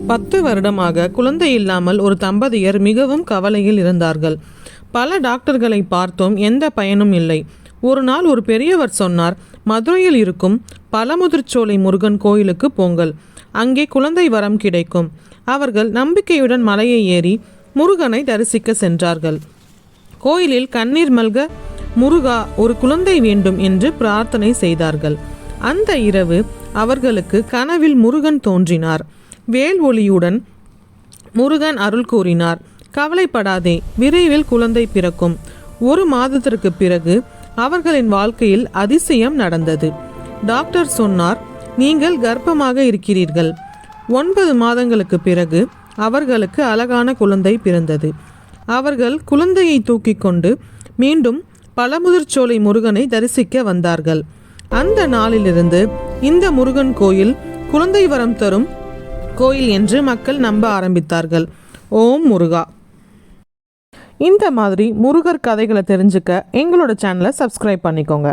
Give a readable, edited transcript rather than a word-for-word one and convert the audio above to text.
10 வருடமாக குழந்தை இல்லாமல் ஒரு தம்பதியர் மிகவும் கவலையில் இருந்தார்கள். பல டாக்டர்களை பார்த்தோம், எந்த பயனும் இல்லை. ஒரு நாள் ஒரு பெரியவர் சொன்னார், மதுரையில் இருக்கும் பழமுதிர்ச்சோலை முருகன் கோயிலுக்கு போங்கள், அங்கே குழந்தை வரம் கிடைக்கும். அவர்கள் நம்பிக்கையுடன் மலையை ஏறி முருகனை தரிசிக்க சென்றார்கள். கோயிலில் கண்ணீர் மல்க முருகா, ஒரு குழந்தை வேண்டும் என்று பிரார்த்தனை செய்தார்கள். அந்த இரவு அவர்களுக்கு கனவில் முருகன் தோன்றினார். வேல் ஒளியுடன் முருகன் அருள் கூறினார், கவலைப்படாதே, விரைவில் குழந்தை பிறக்கும். 1 மாதத்திற்கு பிறகு அவர்களின் வாழ்க்கையில் அதிசயம் நடந்தது. டாக்டர் சொன்னார், நீங்கள் கர்ப்பமாக இருக்கிறீர்கள். 9 மாதங்களுக்கு பிறகு அவர்களுக்கு அழகான குழந்தை பிறந்தது. அவர்கள் குழந்தையை தூக்கி கொண்டு மீண்டும் பழமுதிர்ச்சோலை முருகனை தரிசிக்க வந்தார்கள். அந்த நாளிலிருந்து இந்த முருகன் கோயில் குழந்தை வரம் தரும் கோயில் என்று மக்கள் நம்ப ஆரம்பித்தார்கள். ஓம் முருகா. இந்த மாதிரி முருகர் கதைகளை தெரிஞ்சுக்க எங்களோட சேனலை சப்ஸ்கிரைப் பண்ணிக்கோங்க.